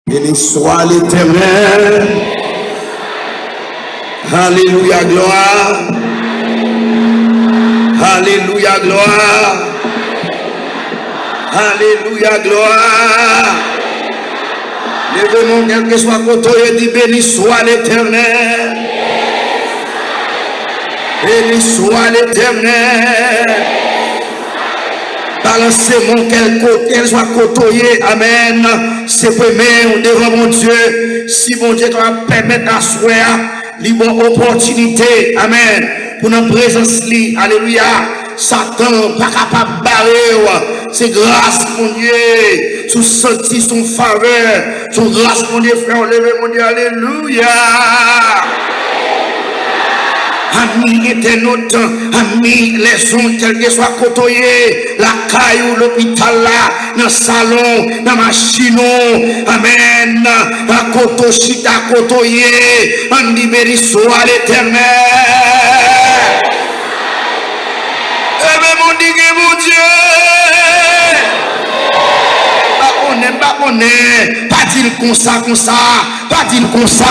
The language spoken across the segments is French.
Béni soit l'Éternel. Alléluia, gloire. Alléluia, gloire. Alléluia, gloire. Levez-moi, quel que soit côté, et dit béni soit l'Éternel. Béni soit l'Éternel. Balancez-moi qu'elle soit côtoyée. Amen. C'est premier devant mon Dieu. Si mon Dieu va permettre à soi, libre opportunité. Amen. Pour notre présence. Alléluia. Satan pas capable de barrer. C'est grâce, mon Dieu. Sous senti son faveur. Sous grâce, mon Dieu, frère. Levez mon Dieu. Alléluia. Amis internautes, amis les ondes, quel que soit côtoyé, la caille ou l'hôpital là, dans le salon, dans la machine, amen, à côté chita côtoyé, en libéré soit l'Éternel. Eh bien, mon Dieu, pas dire comme ça, pas dire comme ça,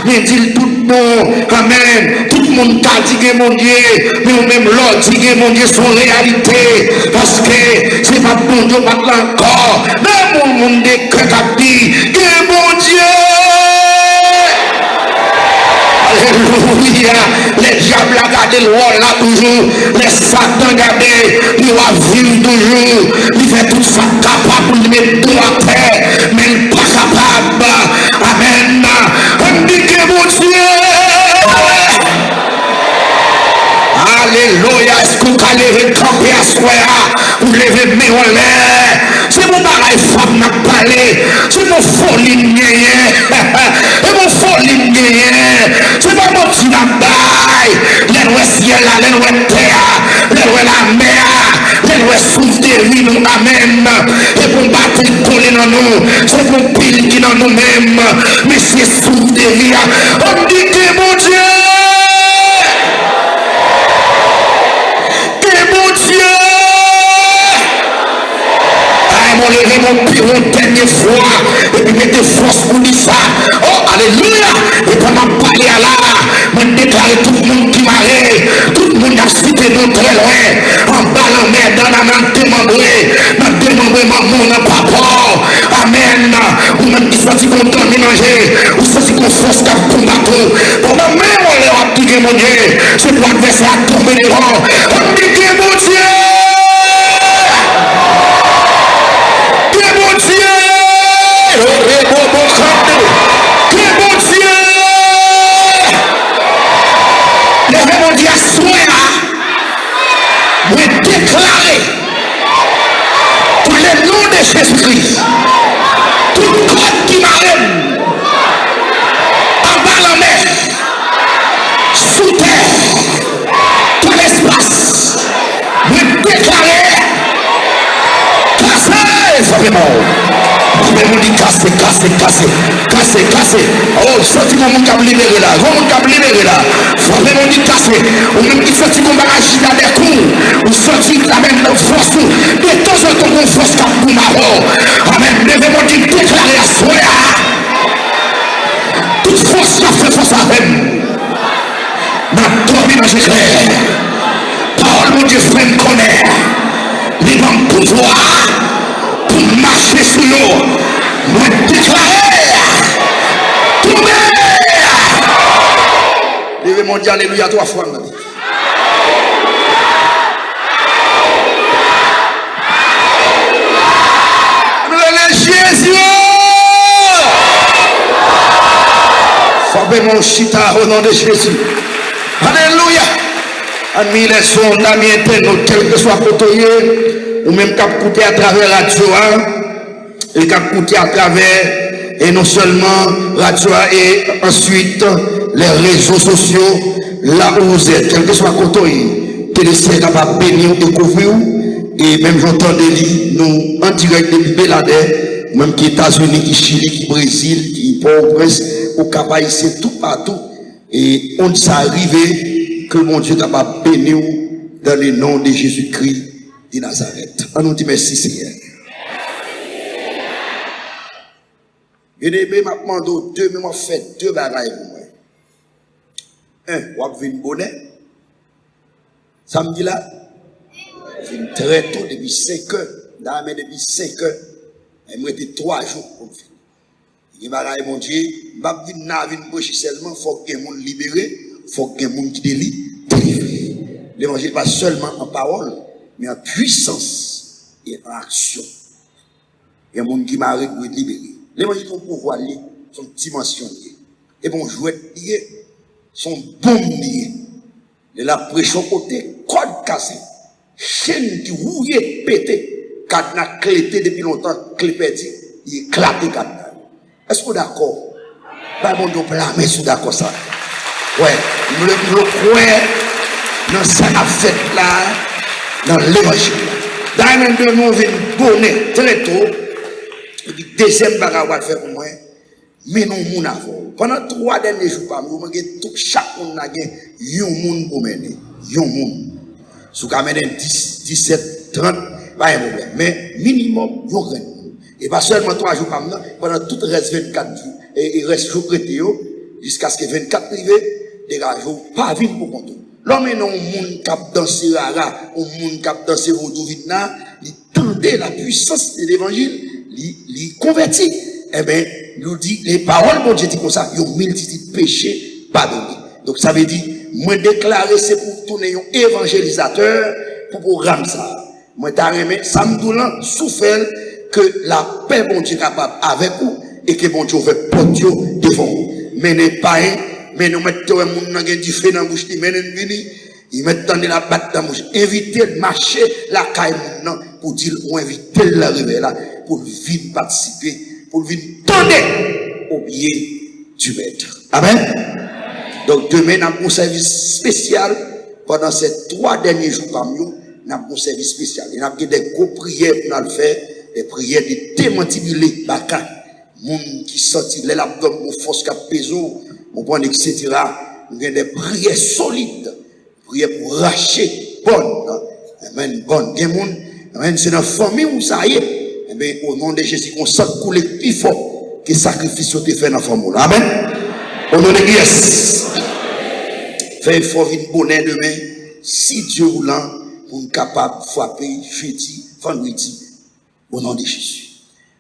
mais dire tout bon, amen. Tout le monde a dit que mon Dieu, mais même l'autre dit que mon Dieu son réalité, parce que c'est pas bon Dieu, pas encore, mais mon monde est que t'as dit que mon Dieu. Alléluia. Les diables a gardé le roi là toujours. Les satans gardé. Il va vivre toujours. Il fait tout ça capable pour mettre tout à terre. Mais il n'est pas capable. Amen. On dit que mon Dieu. Alléluia. Est-ce qu'on peut lever camper à soi? Vous levez mes en l'air. C'est mon bagage femme n'a parlé. C'est mon folie niais. C'est mon folie niais. C'est pas mon petit nabaye. L'enoué ciel là, l'enoué terre, l'enoué la mer, l'enoué souffle de vie, nous amen. Et pour battre coller dans nous, c'est pour pile qui dans nous-mêmes. Mais c'est souffle de vie. On dit que mon Dieu. Lever mon pire une dernière fois et puis mettez force pour dire ça. Oh, alléluia. Et pendant parler à là, me déclarer tout le monde qui m'arrête, tout le monde a cité nous très loin, en bas la mer, dans la main démembrée, maman, n'a pas peur. Amen. Ou même qui soit content de mélanger, ou soit qu'on force qu'à combattre. Pendant même on leur a dit que mon Dieu, c'est pour l'adversaire à tomber les rangs. On dit que mon Dieu. Déclarer pour le nom de Jésus-Christ tout corps qui m'arrête en bas la mer, sous terre, dans l'espace, me déclarer casser vraiment. On dit casser. Oh, sorti mon monde qui a libéré là. Mon monde qui a libéré là. Vraiment dit casser. Ou même qui sorti mon bagage dans des coups. Ou sorti la même force. De temps en temps, on force qui a pour ma mort. Amen. Levez-moi dit déclarer à soi. Toute force qui a fait force à elle. N'a dormi dans ses clairs. Parole mon Dieu, frère, me connaît. Les bons pouvoirs pour marcher sur l'eau. Moi déclarer tomber. Levez mon Dieu, alléluia 3 fois. Jésus. Frappez mon chita au nom de Jésus. Alléluia. Amis les sons, amis internautes, quel que soit côtoyé, ou même qu'à écouter à travers la radio, et qu'à écouter à travers, et non seulement radio et ensuite les réseaux sociaux, là où vous êtes, quel que soit côtoyé, que le Seigneur capable de bénir, découvrir, et même j'entendais nous en direct depuis Belader, même qui États-Unis, qui Chili, qui Brésil, qui Port-au-Prince, au Cap c'est tout partout, et on s'est arrivé que mon Dieu est capable de bénir dans le nom de Jésus-Christ de Nazareth. On nous dit merci Seigneur. Et demain, m'a demandé deux, mais m'a fait deux bagailles pour moi. Un, on va venir bonnet. Samedi là, je viens très tôt, depuis 5 heures. D'amener depuis 5 heures. Et moi, j'étais 3 jours pour me finir. Il y a mon Dieu, je ne vais pas venir seulement, il faut que les gens libérés, il faut que les gens qui délivrent. L'évangile n'est pas seulement en parole, mais en puissance et en action. Il y a des gens qui m'arrêtent pour être libérés. L'évangile a un pouvoir lié, son dimension liée. Et bon jouet lié, son bombe lié. De la pression côté, code cassé, chaîne qui rouillait, pété, cadenas clété depuis longtemps, clé perdu, il éclaté cadenas. Est-ce que vous êtes d'accord? Pas bon Dieu blâmer si vous d'accord ça. Ouais, nous le croyons dans ça a fait là, dans l'évangile. D'ailleurs, de nous venons bonnet très tôt. Et puis, deuxième bagarre fait pour moi, mais non, mon avant. Pendant 3 derniers jours, chaque monde a gagné un monde pour mener. Un monde. Si vous avez 10, 17, 30, pas un problème. Mais minimum, vous avez et pas seulement 3 jours par mois, pendant tout le reste 24 jours. Et il reste jours prêtés, jusqu'à ce que 24 privés, des gars, pas vivre pour compte. L'homme est un monde qui a dansé rara, un monde qui a dansé vaudou vidna, il tendait la puissance de l'évangile, il convertit. Eh bien, nous dit, les paroles, bon Dieu dit comme ça, il y a une multitude de péchés pardonnés. Donc ça veut dire, moi déclarer, c'est pour tourner un évangélisateur, pour programme ça. Moi t'as remis, ça me donne souffert que la paix, bon Dieu, est capable avec vous, et que bon Dieu veut porter devant vous. Mais n'est pas un, mais nous mettons un monde qui fait dans la bouche, mais nous venons, ils mettent dans la batte dans la bouche. Invitez le marché, la caille, pour dire, ou inviter l'arrivée là, pour venir participer, pour venir tendre au pied du maître. Amen. Donc demain, nous avons un service spécial. Pendant ces 3 derniers jours parmi nous, nous avons un service spécial. Nous avons des gros prières pour nous faire, des prières de démantibuler baka. Moun qui sorti les l'abdomen, mon force cap peso, mon point, etc. Nous avons des prières solides. Prières pour racher bonne. Amen. Bonne. Amen. C'est dans la famille où ça y est. Eh bien, au nom de Jésus, on sent couler plus fort que le sacrifice qui fait dans la famille. Amen. Au nom de Jésus. Faites fort une bonne demain. Si Dieu voulant, pour être capable de frapper jeudi, vendredi, au nom de Jésus.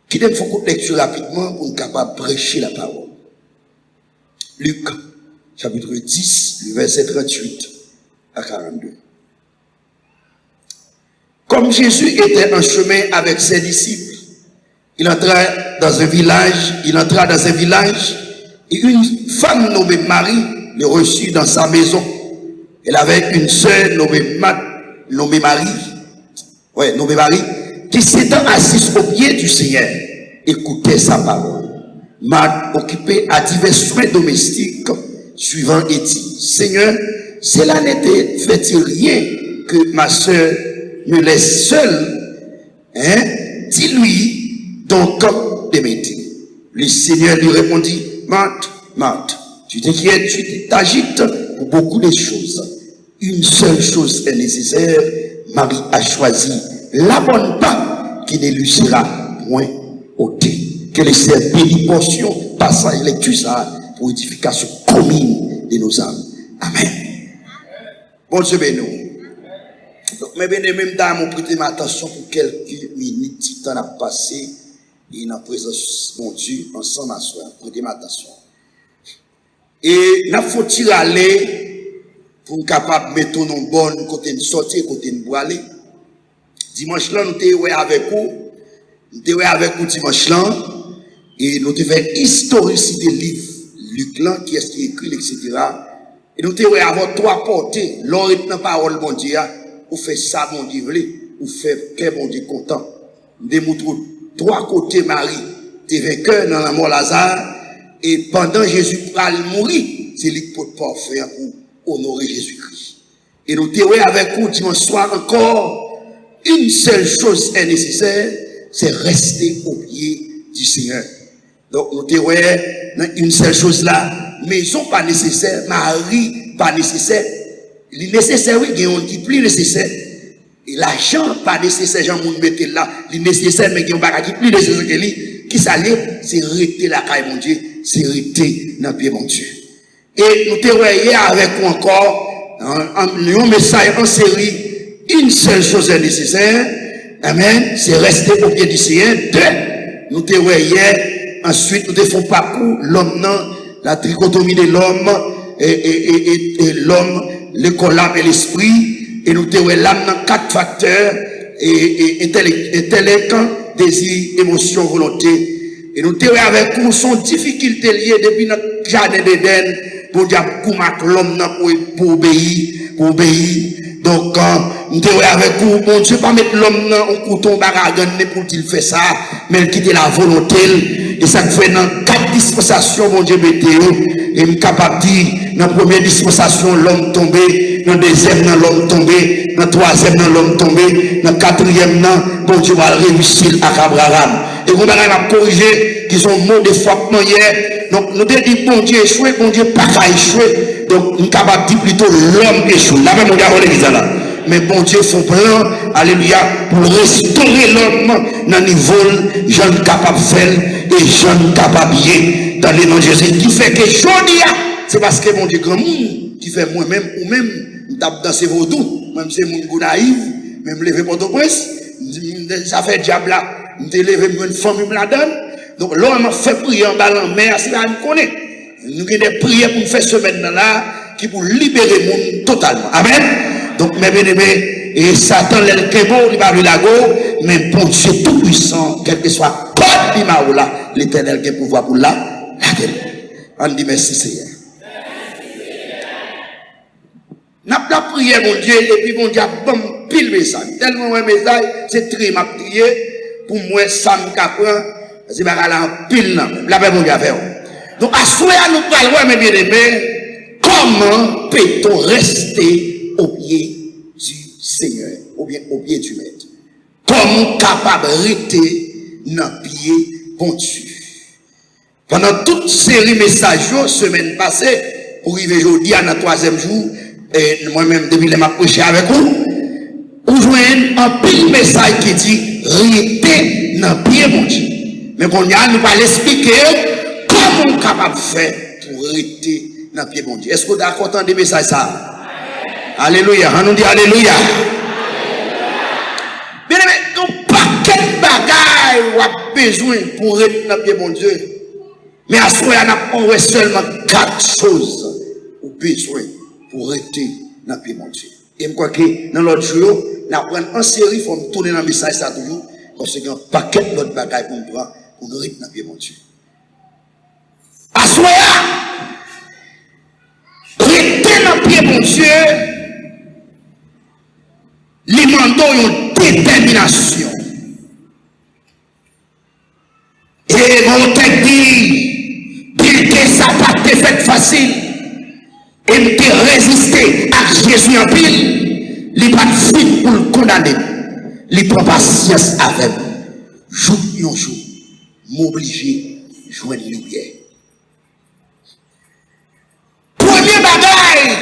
Qui donne une lecture rapidement pour être capable de prêcher la parole. Luc, chapitre 10, le verset 38 à 42. Comme Jésus était en chemin avec ses disciples, il entra dans un village, et une femme nommée Marie le reçut dans sa maison. Elle avait une sœur nommée Marie, qui s'étant assise au pied du Seigneur, écoutait sa parole. Marthe, occupée à divers soins domestiques, suivant et dit, Seigneur, cela n'était fait-il rien que ma sœur me laisse seule, dis-lui donc de m'aider. Le Seigneur lui répondit, Marthe, tu t'inquiètes, tu t'agites pour beaucoup de choses. Une seule chose est nécessaire, Marie a choisi la bonne part qui ne lui sera point ôtée. Que les sœurs bénis portion passage lecture ça pour édification commune de nos âmes. Amen. Bon Dieu béni. Donc, mes bien-aimés, mon prêter ma attention pour quelques minutes, si temps a passé, et dans la présence de mon Dieu, ensemble à soi, prêter ma attention. Et, n'a faut-il aller, pour nous capable de mettre nos bonnes, côté de sortir, côté de boire. Dimanche là, nous sommes avec vous, dimanche là, et nous avons fait historicité livre, Luc là, qui est écrit, etc. Et nous avons avoir 3 portées, l'or est dans la parole, bon Dieu, ou fait ça, bon Dieu, ou fait que bon Dieu content. Nous démontrons 3 côtés Marie, t'es vainqueur dans la mort Lazare, et pendant Jésus va mourir, c'est lui pour parfait pour honorer Jésus-Christ. Et nous sommes avec vous dimanche soir encore, une seule chose est nécessaire, c'est rester au pied du Seigneur. Donc nous sommes une seule chose là, maison pas nécessaire, Marie pas nécessaire. Le nécessaire, oui, il y a un qui plus nécessaire. Et l'argent, pas nécessaire, Jean Moun mette là. Le nécessaire, mais il y a un bagage qui plus nécessaire que lui. qui s'allie, c'est rester la caille, mon Dieu, c'est rester dans le pied, mon Dieu. Et nous te voyons avec encore un message en série, une seule chose est nécessaire, amen, c'est rester au pied du Seigneur. Deux, nous te voyons, ensuite nous te faisons parcours, l'homme, la trichotomie de l'homme, et l'homme, le corps, l'âme et l'esprit, et nous te voyons l'âme dans 4 facteurs, et intellect, désir, émotion, volonté. Et nous te avec nous son difficulté liée depuis notre jardin d'Éden pour dire pour l'homme pour obéir. Donc, nous te avec nous, bon Dieu, pas mettre l'homme dans un couteau baragan pour qu'il fait ça, mais quitter la volonté. Et ça fait dans 4 dispensations, mon Dieu, météo. Et nous capable de dire, dans la première dispensation, l'homme tombé, dans la deuxième, l'homme tombé, dans la troisième, l'homme tombé, dans la quatrième, bon Dieu va réussir à Abraham. Et vous allez corriger qui sont mots de frappement hier. Donc, nous devons dire, bon Dieu échoué, bon Dieu pas qu'à échouer. Donc, nous sommes capables de dire plutôt l'homme échoué. Là, même, on a l'église là. Mais bon Dieu, son plan, alléluia, pour restaurer l'homme dans le niveau, jeune capable de faire et jeune capable de dans les noms de Jésus. Qui fait que je dis, c'est parce que mon Dieu, grand monde, qui fait moi-même ou même, je tape dans ses vaudous, même si mon goût naïf, même lever Port-au-Prince, ça fait diable là, je lever une famille me la donne. Donc l'homme a fait prier en bas en mer, c'est là qu'on connaît. Nous avons des prières pour faire semaine là, qui pour libérer le monde totalement. Amen. Donc mes bien-aimés, et Satan l'elkebo, il va lui lago, mais bon Dieu tout puissant, quel que soit pas l'imao là, l'éternel qui a pouvoir pour là, on dit merci Seigneur. N'a pas prié mon Dieu, et puis mon Dieu a bon pile message. Tellement un message, c'est très m'a prié, pour moi, ça me capra, c'est pas la pile là, la paix mon Dieu a fait. Donc, à ce moment-là, nous parlons, mes bien-aimés, comment peut-on rester au pied du Seigneur, ou bien au pied du Maître? Comment capable de rester dans le pied bon Dieu? Pendant toute série de messages, semaine passée, pour arriver aujourd'hui à notre 3e jour, et moi-même, depuis que je prêché avec vous, vous joignez un pile message qui dit, rester dans le pied bon Dieu. Mais qu'on y a, nous allons l'expliquer. Comment on est capable de faire pour rester dans le pied bon Dieu? Est-ce que vous êtes content des messages ça? Alléluia. On nous dit Alléluia. Bien aimé, un paquet de bagailles on a besoin pour rester dans le pied bon Dieu. Mais à ce moment-là, on a seulement 4 choses au besoin pour rester dans le pied bon Dieu. Et je crois que dans l'autre jour, nous apprenons en série, il faut tourner dans le message ça toujours, parce qu'il y a un paquet d'autres bagailles pour nous prendre pour rester dans le pied bon Dieu. À ce moment-là, rester dans le pied bon Dieu, les mandats ont une détermination. Et mon texte dit, que ça n'a pas été fait facile, et de résister à Jésus en pile, il n'a pas de fuite pour le condamner. Il prend patience avec jour en jour, m'obliger à jouer une lumière. Premier bagaille,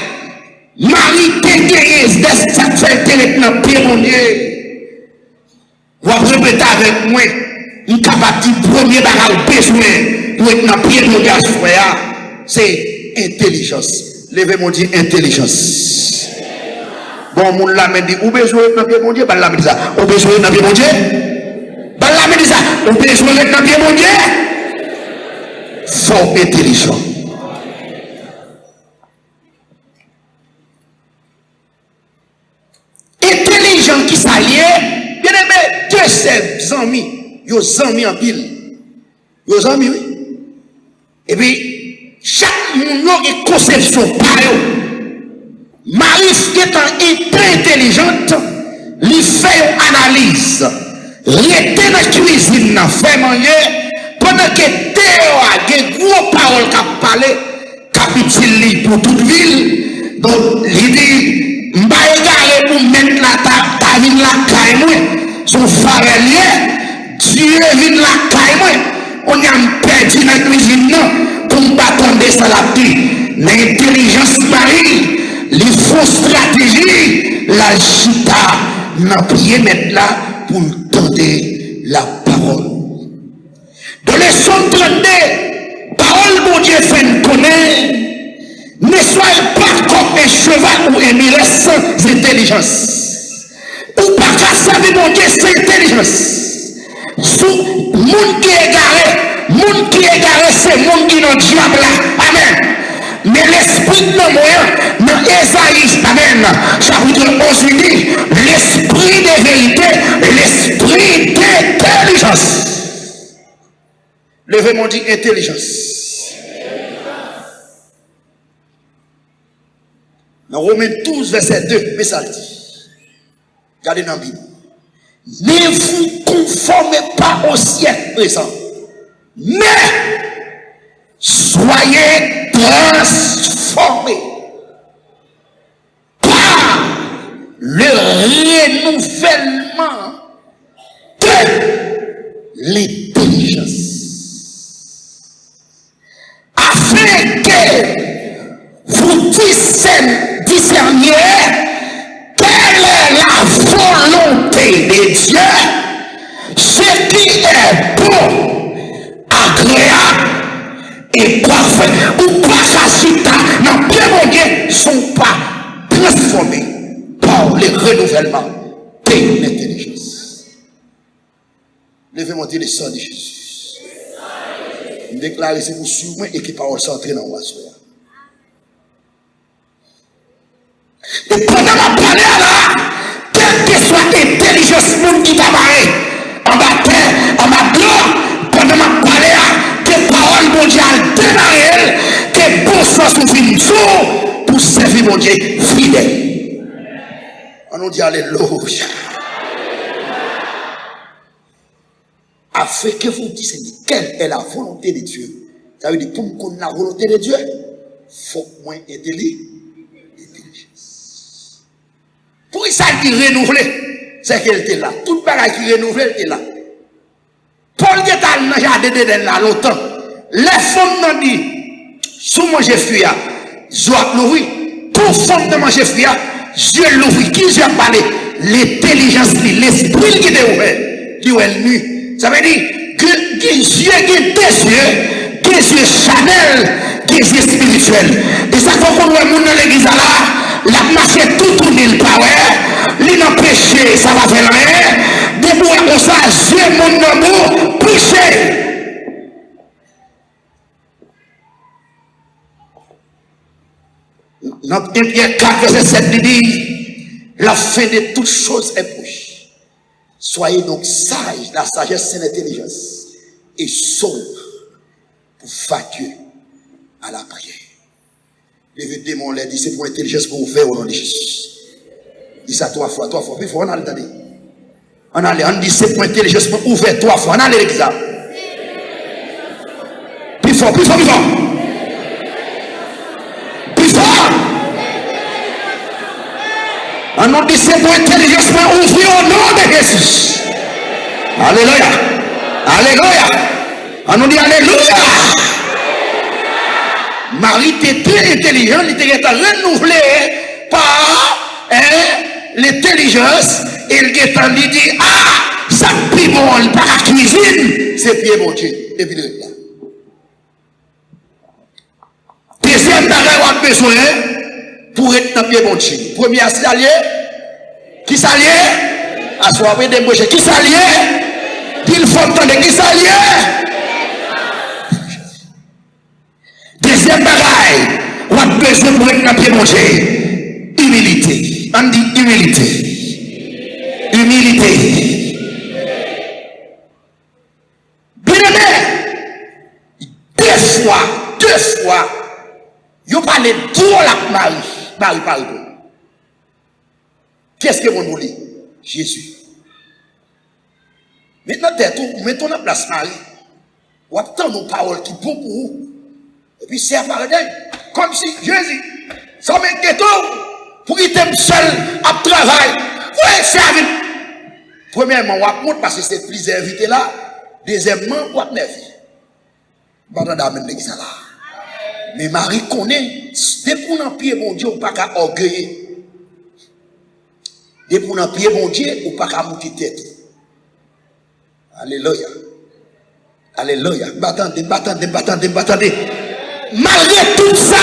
Marie Téguérise, d'Estafel, maintenant, Pierre mon Dieu. Vous répétez avec moi, une capacité, premier bagaille, besoin, pour être dans Pierre mon Dieu, c'est intelligence. Levez mon Dieu, intelligence. Bon, mon l'a dit, où besoin dans Pierre mon Dieu, bah l'a dit ça. Où besoin dans Pierre mon Dieu? Bah l'a dit ça. Où besoin dans Pierre mon Dieu? Fort intelligent. Intelligent qui s'allie, bien aimé, Dieu ses amis, ils amis en pile. Ils amis, oui. Et puis, chaque monde a une conception par eux. Marie étant très intelligente, lui fait une analyse. Rester dans la cuisine, fait manger, pendant que Théo a des gros paroles qu'a parlé, capitule pour toute ville. Donc, il dit, m'a égaré pour mettre ta vie la caille, son farelier, Dieu vient la caille, on a perdu dans la cuisine, pour ne pas tomber sur la vie. L'intelligence Marie, les fausses stratégies, la chita, n'a prié mettre là pour tenter la parole. Dans les leçon 32, parole mon Dieu fait nous connaître, ne soyez pas comme un cheval ou un mulet sans intelligence. Ou pas qu'à savoir mon Dieu sans intelligence. Sous monde qui est égaré, c'est monde qui est dans le diable là. Amen. Mais l'esprit de moi, dans Esaïe, amen, chapitre 11, dit, l'esprit de vérité, l'esprit d'intelligence. Levez-moi dit intelligence. Dans Romains 12, verset 2, mais ça dit, regardez dans la Bible. Ne vous conformez pas au siècle présent, mais soyez transformés par le renouvellement de l'intelligence, afin que vous discerniez quelle est la volonté de Dieu, ce qui est bon, agréable et parfait. Ou pas facile, non, bien mon Dieu, sont pas transformés par le renouvellement de l'intelligence. Levez-moi dire le sang de Jésus. Déclarez c'est pour suivre et qui parole s'entrer dans moi. Et pendant ma parole là, quelle que soit l'intelligence monde qui t'a barré, en bas en bas blanc, pendant ma parole là, que parole mondiale démarrée, que bon sens nous finissons pour servir mon Dieu fidèle. On nous dit alléluia. Afin que vous disiez quelle est la volonté de Dieu. Ça veut dire pour qu'on la volonté de Dieu, il faut moins intelligence. Pour ça qui renouvelé, c'est qu'elle était là. Toute bagaille qui renouvelé, elle était là. Paul qui est dans le jardin d'Éden là longtemps. Les femmes n'ont dit, sous manger fuya, Zoak l'ouvri. Pour femme de manger fuya, Dieu l'ouvri. Qui Dieu a parlé? L'intelligence, l'esprit qui est ouvert. Qui est nu. Ça veut dire que Dieu a des yeux Chanel, des yeux spirituels. Et ça fait qu'on voit le monde dans l'église là, la marche tout tourner le power, l'île en péché, ça va faire rien. Debout comme ça, Dieu mon amour, péché. Dans 1 Pierre 4, verset 7, il dit, la fin de toutes choses est proche. Soyez donc sages, la sagesse c'est l'intelligence, et sobre pour faire Dieu à la prière. Les démons leur dit, c'est pour l'intelligence pour vous faire au nom de Jésus. Dis ça 3 fois, puis il faut en aller. On dit c'est pour l'intelligence pour ouvrir 3 fois, on allait l'examen. Plus fort. Plus fort. On nous dit c'est pour l'intelligence pour ouvrir au nom de Jésus. Alléluia. On nous dit alléluia. Marie était très intelligent, il était renouvelé par l'intelligence. Et il dit, ah, ça prie bon, par la cuisine, c'est pied mon Dieu. Depuis le là. Deuxième bagage, on a besoin pour être dans pied mon Dieu. Premier s'allier, qui s'allier? Assoiffé des bouches, qui s'allier? Qu'il faut entendre, qui s'allier? Deuxième bagaille, on a besoin pour être dans pied mon Dieu. Humilité. On dit humilité. Humilité. Bien-aimé, deux fois, vous parlez de la Marie parle. Qu'est-ce que vous nous dit? Jésus. Maintenant, mettons en place Marie. Vous attendez nos paroles qui pour vous. Et puis c'est à parler comme si Jésus, ça m'inquiète pour qu'il t'aime seul à travail. Vous servir. Premièrement, on montre parce que c'est plus invité là. Deuxièmement, on a neuf. Pendant d'amener l'église là. Mais Marie connaît, dès qu'on a pied mon Dieu, on ne peut pas qu'à orgueiller. Dès qu'on a pied mon Dieu, on ne peut pas qu'à monter tête. Alléluia. Alléluia. M'attendez. Malgré tout ça,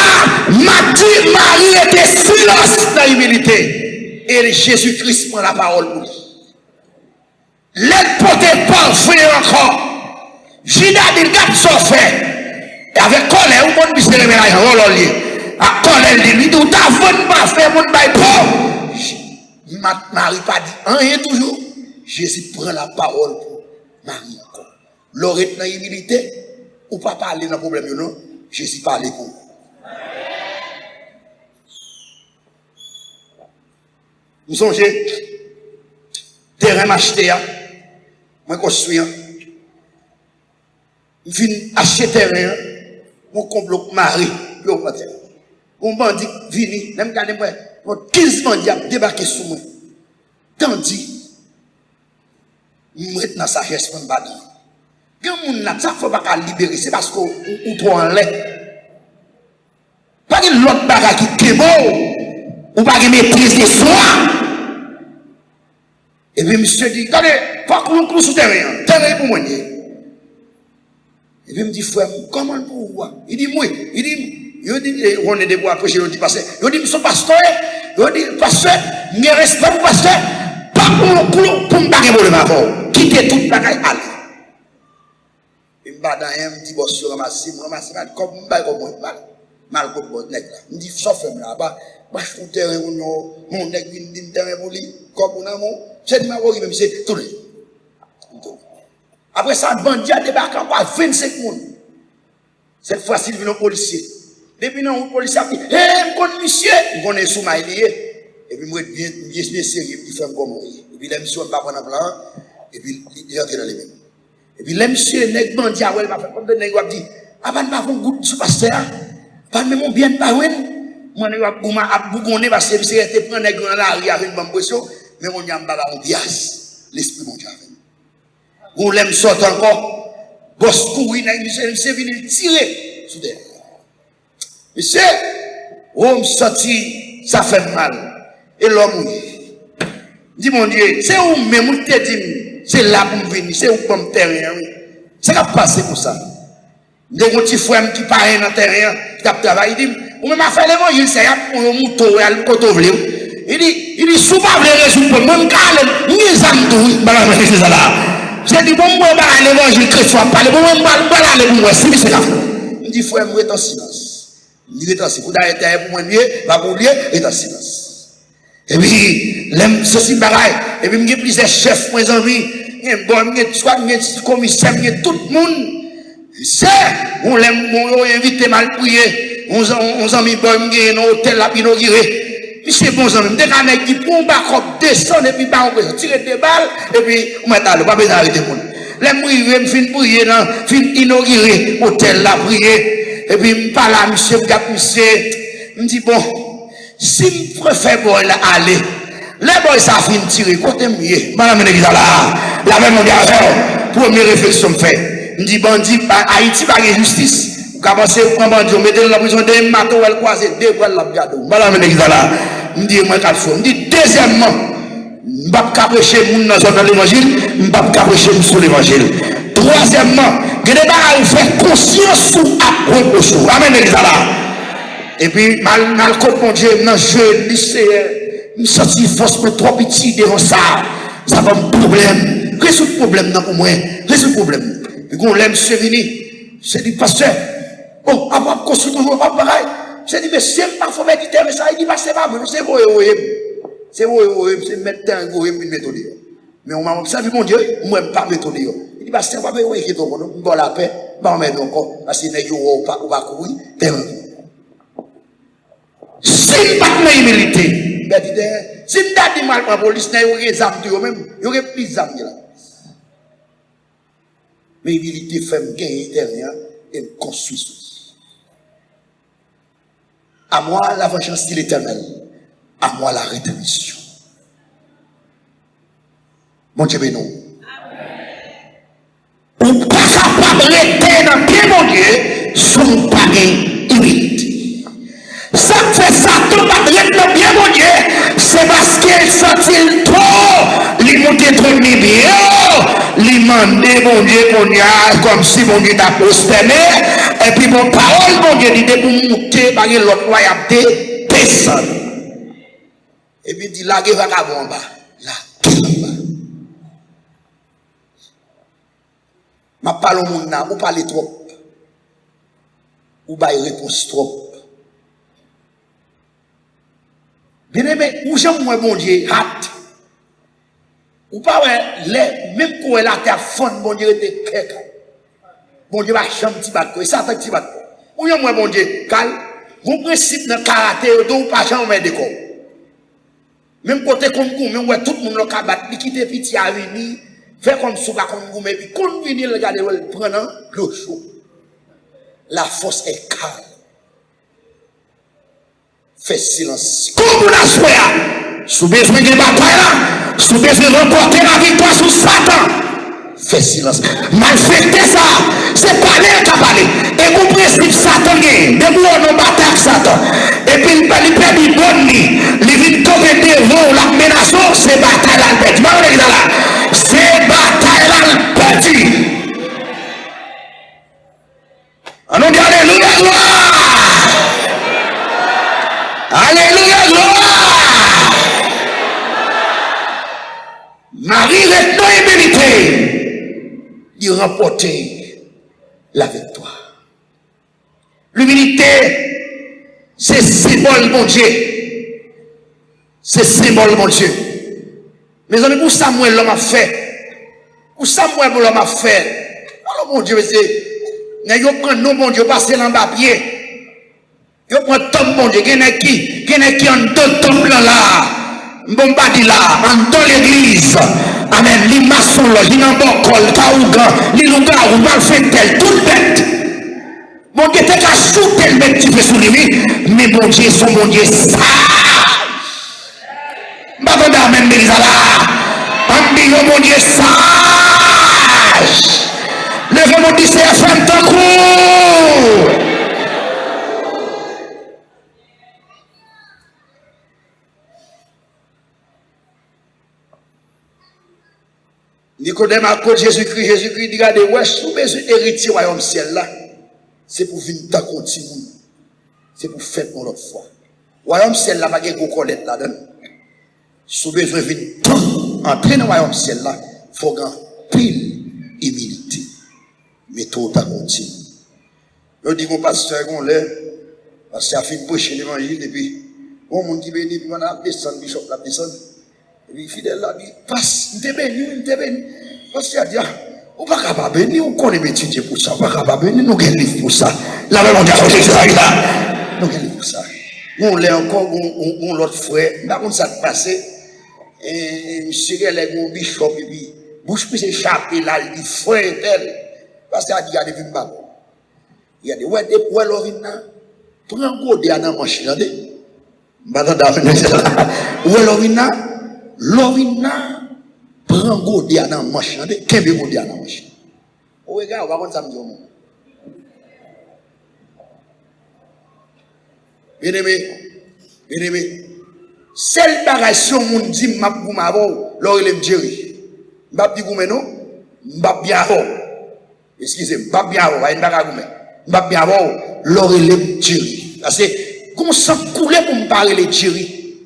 Marie était silence dans l'humilité. Et Jésus-Christ prend la parole pour lui. L'aide portée parfait encore. Judas dit, garde son fait. Et avec colère, on peut se révéler à Rololier. À colère, lui dit, ou t'as vendu pas fait, mon bail pour. Marie pas dit rien toujours. Jésus prend la parole pour Marie encore. L'aurait dans l'humilité, ou pas parler dans le problème, non? Jésus parle pour. Vous songez, terrain acheté, moi construis, je viens acheter terrain, mon complot Marie, mon bandit vini, même quand mon 15 bandits a débarqué sur moi. Tandis, je suis dans la sagesse pour me battre. Quand on a ça, il ne faut pas libérer, c'est parce qu'on trouve en lait. Pas de l'autre bagage qui est bon, ou pas de maîtrise de soi. Et puis, monsieur dit, attendez, il faut qu'on cloue sur terrain, terrain pour moi. Et puis, il me dit, frère, comment pour vous? Il dit, moi, on est des bois après, il dit, pasteur, il dit, monsieur pasteur, il dit, pasteur, je respect pour pasteur, pas pour me baguer pour le mavor, quittez toute bagaille, allez. Il me dit, boss, je ramasse, comme je mal comme mon nègre là. Il me dit, sauf là, je suis terrain, mon nègre, il dit, terrain pour lui, comme on a mon, j'ai dit, ma voix, il me dit, tout le monde. Après ça, le bandit a débarqué encore 25 personnes. Cette fois-ci, il vient au policier. Depuis non, le policier a dit, hé, mon monsieur, il connaît sous ma lié. Et puis, moi, bien sérieux, il fait comme moi. Et puis, les monsieur, on va prendre un plan, et puis, il entre dans les mêmes. Et puis, les monsieur, les bandits, il va faire comme des nègres, il dit, ah, ben, pas un goût sous pasteur, pas même bien, pas ouais. Moi, je vais bougonner parce que c'est resté prendre un nègre dans la rue avec une bonne pression, mais on y a un baba en bias. L'esprit, mon Dieu, avec nous. On l'aime sortir encore, boss courir, monsieur venu tirer sous terre. Monsieur, on me sorti, ça fait mal. Et l'homme, dit mon Dieu, c'est où même où te dit, c'est là pour me venir, c'est où pour me terrain. C'est qu'à passer pour ça. Des petits frères qui parlent dans le terrain, qui travaillent, il dit, ou même à faire l'évangile, c'est pour le mouton, et le coteau. Il dit, sous pas les résoudre, même quand les âmes c'est ça là. J'ai dit, bon, moi, l'évangile chrétien, parler, bon, moi, aller pour moi, c'est la foi. Il dit, frère, moi, est en silence. Il dit, est en silence. Vous arrêtez pour moi, va pour lui, est en silence. Et puis, ceci, pareil. Et puis, il y a plusieurs chefs, mes amis, il y a un commissaire, il y a tout le monde. C'est, on l'aime, on invite mal prier, on a mis bon, il y a un hôtel à inaugurer. Monsieur bon ami, dès qu'on a dit pour un backup, descendre et puis on tirer des balles et puis on met à l'eau, pas besoin d'arrêter pour nous. Les mourir, je finis prier, fin inaugurer l'hôtel là, prier. Et puis je parle à monsieur, je me dis bon, si je préfère aller, les boys ça finit tirer, côté mieux. Madame l'église là, la même première réflexion fait. Je me dis bandit, Haïti pas de justice. Commencez à prendre bandit, mettez dans la prison, des matos, elle croise, des balles la biado. Madame l'église là. Je dis, moi, quatre fois. Je dis, deuxièmement, je ne vais pas prêcher mon dans l'évangile, je ne vais pas prêcher sur l'évangile. Troisièmement, je ne vais pas faire conscience sous approche. Amen, l'église là. Et puis, mal contre mon Dieu, dans le jeu, lycée, je me sens force pour trop petit devant ça. Ça va un problème. Résout le problème pour moi. Résout le problème. Et quand on l'aime, c'est venu. C'est dit, pasteur, bon, avant de construire toujours pas pareil. Je dis, mais c'est pas faut mettre du terrain, ça, il dit, c'est pas bon, c'est beau, c'est beau, c'est mettre un gros, une méthode. Mais on m'a observé, mon Dieu, moi, je ne pas méthode. Il dit, c'est pas bon, il dit, bon, la paix, on met encore, parce qu'il n'est pas courir, terrain. C'est pas de humilité. Si je dis mal pour la police, il y aurait des armes, il y aurait plus d'armes là. Mais humilité fait gagner terrain et me construire. À moi la vengeance de l'Éternel, à moi la rédemption. Mon Dieu, non. Ou pas capable de rester dans pied, mon Dieu, son pareil humilité. Ça fait ça, tout pas de dans pied, mon Dieu, c'est parce qu'il sentit trop, il montait trop bien, il demandé mon Dieu qu'on y a comme si mon Dieu t'a prosterné. Et puis mon parole, mon Dieu, dit pour monter par l'autre royauté, descendre. Et puis il dit, la guerre va en bas. La guerre va. Ma parole au monde, ou parle trop. Ou pas réponse trop. Bien aimé, où j'aime moi, mon Dieu, hâte. Ou pas, même quand la terre fond, mon Dieu, était quelqu'un. Mon Dieu va chambre petit bateau. Et ça, c'est un petit bateau. Où j'aime moi, mon Dieu, calme. Mon principe de karaté, ou pas jamais de quoi. Même côté comme vous, même tout le monde le cabat, qui quitte petit à venir, fait comme ça, comme vous, mais puis quand vous venez, regardez, prenant l'eau chaud. La force est calme. Fais silence. Comme vous la souhaitez, sous besoin de bataille là, sous besoin de remporter la victoire sur Satan. Fais silence. Malfecter ça, c'est parler qu'à parler. Et vous principe Satan gagne. De vous on bataille Satan. Et puis il perd du bon nid. Les victoires devant la menace, c'est bataille là le petit. C'est bataille là le petit. Allons dire alléluia gloire. Alléluia gloire. Marie reste dans l'humilité. De remporter la victoire. L'humilité, c'est symbole mon Dieu. C'est symbole mon Dieu. Mais on est pour Samuel l'homme a fait. Pour Samuel l'homme a fait. Alors mon Dieu, c'est. Vous prenez nos mon Dieu, passer dans le papier. Vous prenez tom mon Dieu, qui est en deux tomes là. Bon badi là, dans l'église. Amen. Les maçons, les nambokol, kaougan, les lougas, ou mal fait tel, tout bête. Mon Dieu, t'es qu'à shooter le bête qui fait sous lui, mais mon Dieu, son mon Dieu, sage. M'attendez, amen, l'église là. On dit, mon Dieu, sage. Levez mon Dieu, c'est FM tant coup. Nicodème a cause Jésus-Christ dit, regardez, ouais, sous besoin d'héritier royaume ciel là, c'est pour venir dans continu. C'est pour faire pour l'autre fois. Royaume ciel là, pas de colette là-dedans. Sous besoin de venir entrer dans le royaume ciel là, il faut gagner pile humilité. Mais tout à continu. Je dis mon pasteur qu'on l'est, parce qu'il a fait prêcher l'évangile, et puis, bon, mon qui béni, puis on a descendu, bishop la descendu. Et puis, fidèle là, dit, passe, il t'est béni. Parce qu'il a dit, on va pas béni, on connaît étudier pour ça, on va pas béni, nous avons un livre pour ça. La même on dit, ça, là. Nous avons un livre pour ça. On l'a encore, on l'autre frère, là, on s'est passé, et monsieur, il a un bishop, et puis, bouche plus échappé là, il dit, frère, tel. Parce qu'il a dit, il y a des vues mal. Il y a des ouais, l'orina. Prends un gros dé à la machine, regardez. L'orina, prends un gros dé à la machine, regardez. Qu'est-ce que vous dé à la machine? Oh, regarde, on va voir ça me dit. Bien aimé. Seul bagage sur mon dit, m'a pour ma voix, l'or il est Jerry. M'a dit, vous non? M'a bien avant. Excusez-moi, m'a bien avant, il m'a bien avant, l'or il est Jerry. Parce que, qu'on s'en coulait pour me parler de Jerry.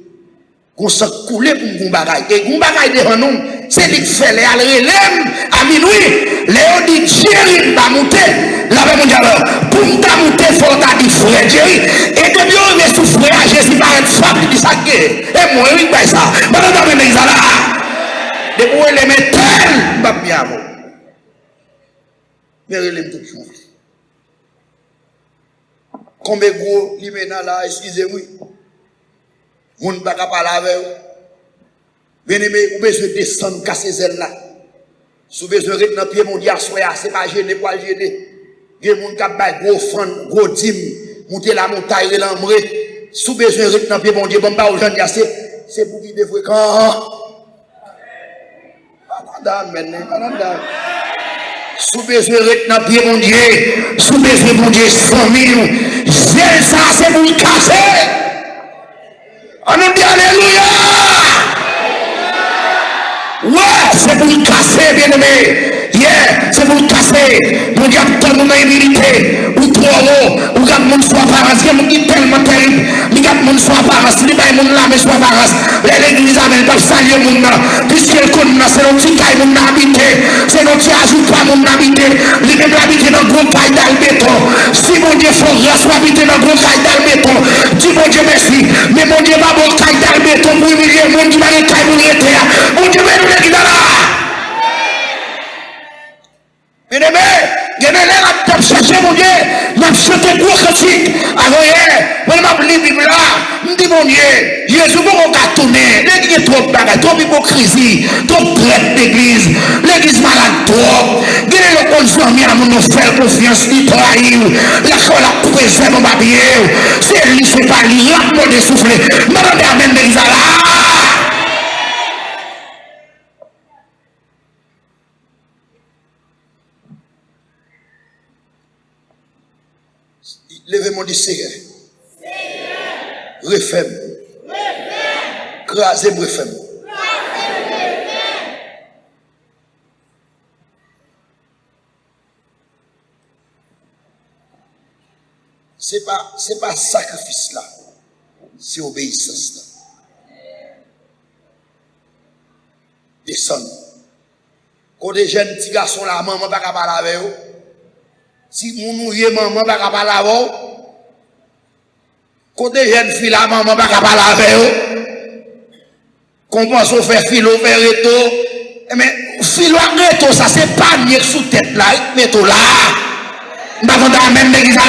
Qu'on s'en coulait pour me bagaille. Et qu'on bagaille de nom, c'est lui qui fait les alrelem à minuit. Léo dit Jerry va monter. Là, mon Dieu, pour me monter, il faut que tu frère Jerry. Et depuis on est sous frère, Jésus va être femme, il dit ça. Et moi, il dit ça. Maintenant, on est là. Depuis on les met tel, m'a bien avant. Mais il aime tout le monde. Combien gros, il mène là, excusez-moi. Mon ne peut pas parler avec vous. Bien aimé, vous besoin de descendre, casser celle là. Si vous besoin de dans pied mondial, c'est pas gêné, pas gêné. Il y a des gens qui ont gros fan, gros dîme, monter la montagne, l'embré. Si vous besoin de dans pied mondial, bon, pas aux gens, c'est pour qui des fréquents. Sous besoin de dans pied mon Dieu, sous besoin mon Dieu 100 000, c'est ça, c'est pour le casser. On nous dit alléluia. Ouais, c'est pour le casser, bien aimé. c'est pour le casser. Mon Dieu, tant de humilité, ou trop haut, ou quand mon soit apparence, qui est tellement terrible, mais quand mon soit apparence, il n'y a pas de mais soit apparence. L'église amène pas saluer mon nom, puisqu'elle connaît, c'est notre petit caille mon habité, c'est notre petit ajout pas mon habité, il même habiter dans le gros caille dans le béton. Si mon Dieu faut grâce, habiter dans le gros caille dans le béton, dis mon Dieu merci, mais mon Dieu va bon caille dans le béton pour humilier, mon Dieu va les caille pour les terres, mon Dieu va nous les là. Bien aimé, bien aimé, on a cherché mon Dieu, on a chanté pour critique. Alors hier, on m'a lu la Bible là, on dit mon Dieu, Jésus on va tourner, il y a trop de bagages, trop d'hypocrisie, trop de traite d'église, l'église malade trop, il y a le consommé à nous faire confiance, il trahit, la chose la préserve mon papier, c'est lui, c'est pas lui, rapidement de souffler, madame amène l'église là. Levez-moi du Seigneur. Refem. Crasez refem. C'est pas sacrifice là. C'est obéissance là. Descendre. Quand des jeunes petits garçons là, maman pas capable avec eux. Si mon ouye maman pas capable avec eux. Quand des jeunes filles là, maman pas capable avec eux. Qu'on pense au faire filo, faire réto. Mais filo réto, ça c'est pas mieux sous tête là, réto là. M'attendez à même l'église là.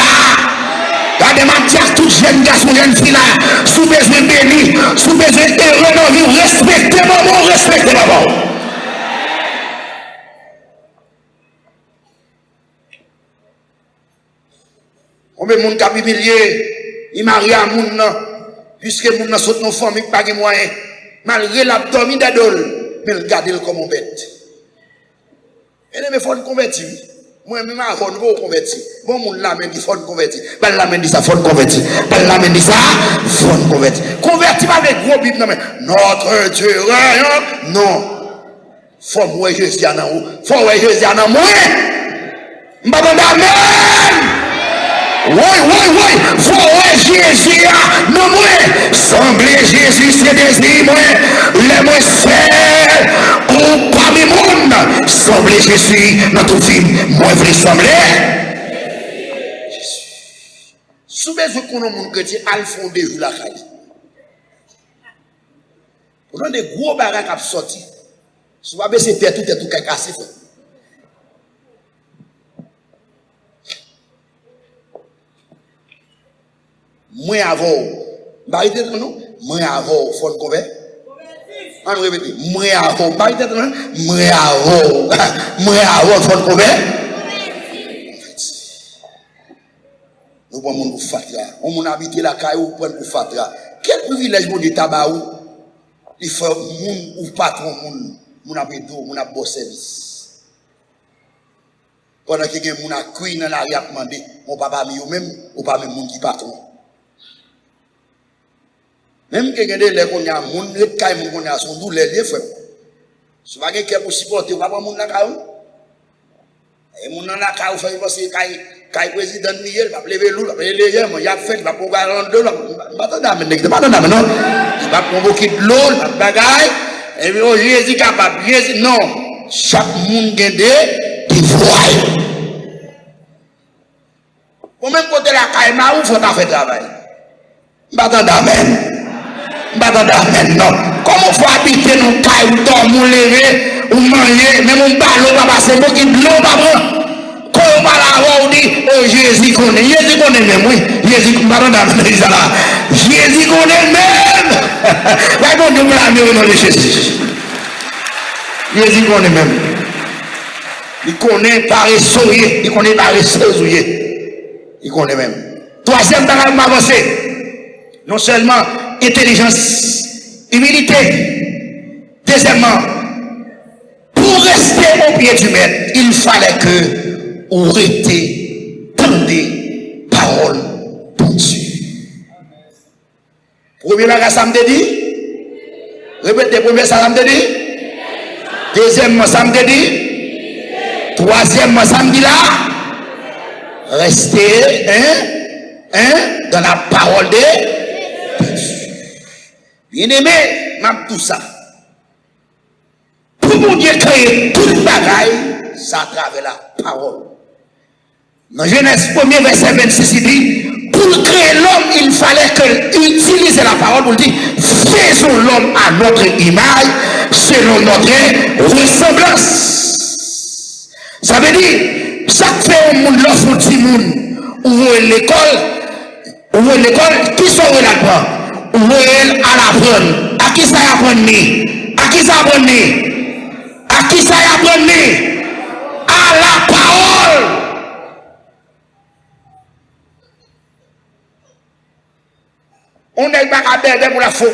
Regardez ma dire tout jeune garçon, jeune fille là, sous besoin béni, sous besoin de renover, respectez maman, respectez maman. Combien de monde qui a humilié, il marie à moun, puisque moun saute nos familles pas de moyens, malgré l'abdomen d'adol, mais regardez-le comme on bête. Et il faut convertir. Moi-même, avant de vous convertir. Bon, mon l'amène dit faut convertir. Ben l'amène dit ça, faut convertir. Ben l'amène dit ça, faut convertir. Convertir avec gros bible, non mais notre Dieu, non. Faut moi Jésus en haut. Faut moi Jésus en moi. M'abonne amen. Oui. Faut moi Jésus non moi. Sembler Jésus c'est désir moi. Les moi seul ou parmi monde. Sembler Jésus dans tout film. Moi veux sembler. Jésus. Sous besoin qu'on a mon chrétien al fondé la caille. On a des gros baraques à sortir. Si vous avez baissé tout est tout cassé. Moi avant, barité non, moi avant, faut convaincre. On répète, moi avant, barité non, moi avant, faut convaincre. Nous prenons pour fatra, on mon habité la caille ou prendre pour fatra. Quel privilège mon Dieu tabac ou il faut moun ou patron moun a bédo, moun a bon service. Pendant que quelqu'un moun a cuit dans l'arrière demandé, mon papa mi ou même ou pas même moun qui patron. Même que les gens qui ont moun les caille moun qu'on a son douleur les frères. Si pas quelqu'un pour supporter, on va pas moun la caille. Et moun dans la caille fait parce que caille président Niel va lever loup, va lever gens, il a fait va pour 42 là. Pas d'âme non. Il va convoquer de l'eau, la bagaille et puis Jésus capable. Jésus non, chaque monde a des devoirs. Pour même côté la caille ma ou faut faire travail. Pas d'amen. Amen, non. Comment faut habiter nos cailles, ou dormir, ou lever, ou manger, même un ballon, pas passer, beaucoup de l'eau, pas prendre. Quand on va là, on dit, oh Jésus connaît même, oui. Jésus connaît même. Ouais, bon, Dieu me l'a mis au nom de Jésus. Jésus connaît même. Il connaît paresseux, il connaît paresseux, il connaît même. Troisième bagage m'avancer. Non seulement intelligence, humilité. Deuxièmement, pour rester au pied du maître, il fallait que vous restiez dans des paroles pour Dieu. Premier bagage, ça me dit. Répétez, premier ça me dit. Deuxièmement, ça me dit. troisièmement, ça me dit là, rester dans la parole de Dieu. Bien-aimé, m'a tout ça. Pour mon Dieu créer tout le bagaille, ça à travers la parole. Dans Genèse 1er, verset 26, il dit, pour créer l'homme, il fallait qu'il utilise la parole pour dire, faisons l'homme à notre image, selon notre ressemblance. Ça veut dire, chaque fait un monde, l'offre petit monde, ouvre l'école, qui sont là-dedans? Ouvre à l'apprendre. À qui ça apprendre? À qui ça apprendre? À qui ça apprendre? À la parole. On n'est pas capable pour la faux.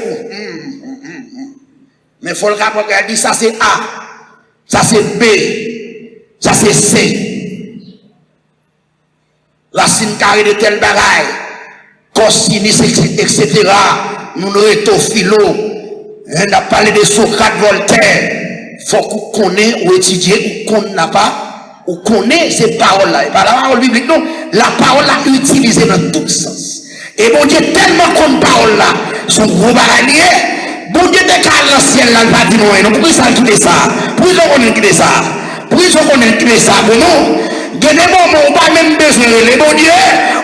Mais il faut le rappeler, elle dit ça c'est A, ça c'est B, ça c'est C. La signe carrée de tel bagaille, cosinus, etc. Nous nous étions philo. On a parlé de Socrate, Voltaire. Il faut qu'on connaisse ou étudier ou qu'on n'a pas, ou connaît ces paroles-là. Et pas la parole biblique, non. La parole-là utilisée dans tout sens. Et bon Dieu, tellement qu'on parole là, son gros baranier, bon Dieu, dès qu'à l'ancien là, il va dire non, pourquoi ça quitte ça? Pourquoi on quitte ça? Pourquoi on quitte ça? Pour nous, il y a des moments où on n'a pas même besoin de les bon Dieu,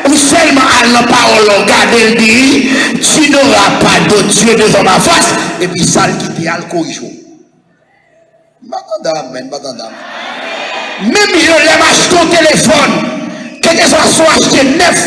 ou seulement à la parole, regardez, il dit, tu n'auras pas d'autre Dieu devant ma face, et puis ça, il quitte à le corriger. Même je l'aime acheter au téléphone, quel que soit acheté neuf,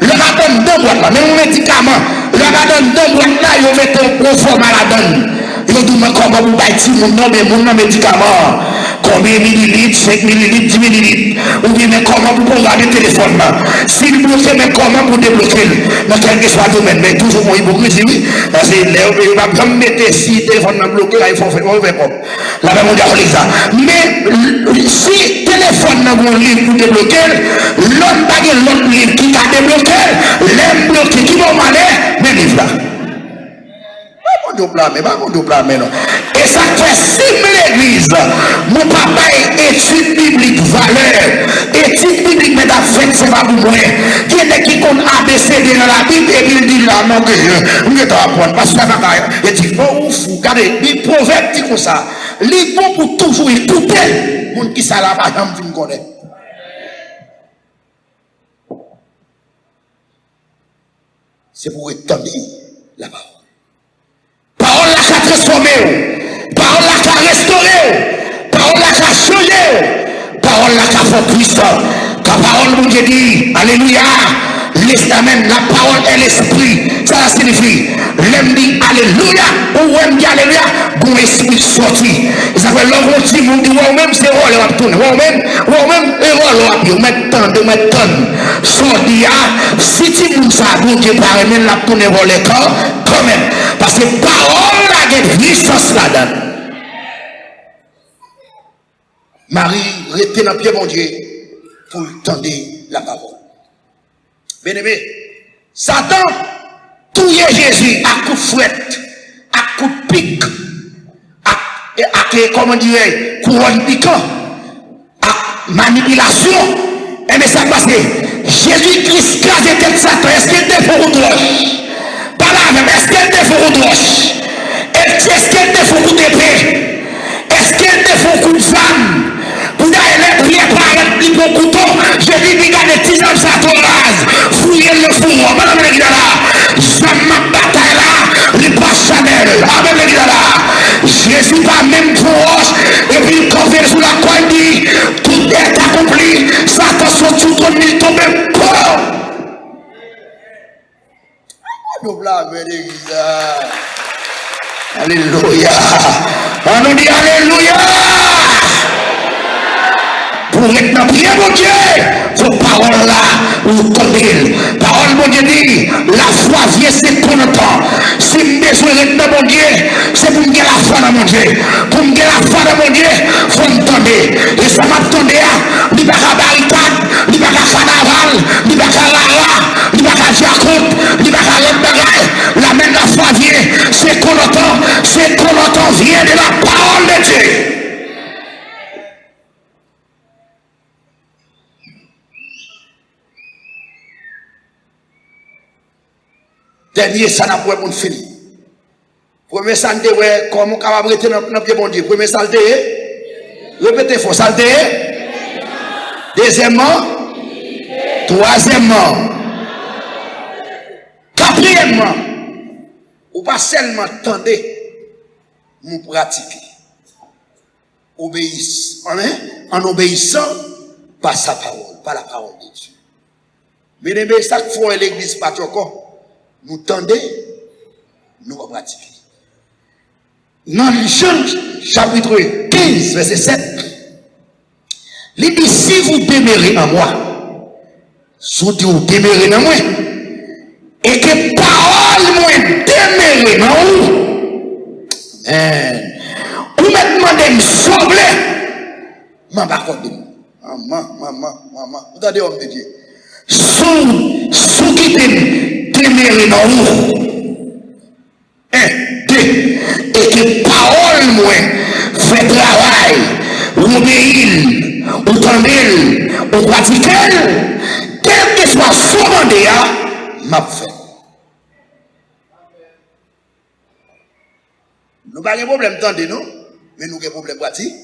le radon deux boîtes là, même un médicament, le radon deux boîtes là, ils mettent un gros format là-dedans. Ils disent, comment vous bâtissez mon nom médicament? Combien de millilitres, 5 millilitres, 10 millilitres? Ou bien, mais comment vous pouvez garder le téléphone là? S'il bloque, mais comment vous débloquez? Dans quel que soit le domaine, mais toujours mon hypocrisie, oui. Parce que il va comme mettre si le téléphone est bloqué, là, il faut faire mauvais propre. Là, on dit ça. Mais si le téléphone n'a pas livre pour débloquer, l'homme n'a pas l'autre livre qui a débloqué, l'aime bloqué, qui va aller, mais livre là. Et ça fait simuler l'église. Mon papa est étude biblique, valeur. Étude biblique, mais la fête, c'est pas pour moi. Il y a des qui comptent ABCD dans la Bible et puis il dit là, non, que je vais apprendre. Parce que ça va il dit, oh, fou, regardez, les proverbes disent comme ça. Les bons pour toujours écouter. Mon qui ça là, pas jamais me connaître. C'est pour étendre la parole. Parole là qui a transformé, parole là qui a restauré, parole là qui a changé, parole là qui a fait puissant. Car parole vous dit, alléluia, l'estamen, la parole est l'esprit. Ça signifie, l'aime dit alléluia, ou l'aime dit alléluia, bon esprit sorti. Ça fait l'homme qui vous dit, ou même c'est rôle à tourner, ou même, et rôle à tourner, mettre tant, sorti, si tu vous savez, Dieu paraît même la tourner pour les corps, quand même. Parce que parole a une puissance là-dedans. Marie reste dans le pied, mon Dieu, pour tendre la parole. Bien-aimé, Satan touille Jésus à coup de fouette, à coup de pique, à comment dire, couronne piquant, à manipulation. Et mais ça passe. Jésus-Christ crase tête Satan. Est-ce qu'il était pour vous droche? Pas là même. Est-ce qu'il était pour vous droche? Est-ce qu'il était pour vous d'épée? Est-ce qu'il était pour coup de femme? Pour d'aller prier par le bon couteau. Jésus dit regarde les petits hommes Satan rase. Fouillez le four. Madame le gars là. J'aime ma bataille là. Les pas Chanel. Madame le gars là. Jésus pas même proche. Et puis quand il sur la croix il dit tout est accompli. Satan sont tout ton mille tombé. Nous blâmons l'église. Alléluia. On nous dit alléluia. Pour être dans prière, mon Dieu, vos paroles là, vous connaissez. Parole, mon Dieu dit, la foi vient, c'est pour notre temps. Si je besoin d'être dans mon Dieu, c'est pour me dire la foi dans mon Dieu. Pour me dire la foi dans mon Dieu, il faut me tendre. Et ça m'attendait à, il n'y a pas de barricade, il n'y a pas de carnaval, il n'y a pas de rara, il n'y a pas de Jacob, il n'y a pas de l'autre bagaille. La même la foi vient, c'est qu'on entend, vient de la parole de Dieu. Dernier, ça n'a pas pour finir. Premier santé, ouais, comment on va arrêter dans le pied bon Dieu. Premier santé, répétez fort, santé. Deuxièmement, troisièmement, quatrièmement, ou pas seulement tendez, nous pratiquer. Obéissez, en obéissant par sa parole, par la parole de Dieu. Mais chaque fois l'église pas encore, nous tendez, nous pratiquer. Dans Jean chapitre 15, verset 7, il dit, si vous demeurez en moi, si vous demeurez en moi, et que parole moi demeure en vous, vous me demandez de me sauver, je ne vais pas compter. Maman, vous avez homme de Dieu. Sous qui demeure en vous, et que parole moi fait travail, ou obéir, ou tendre, ou pratiquer, quel que soit son mandat, m'a fait. Nous n'avons pas de problème tendre, non? Mais nous avons un problème pratique.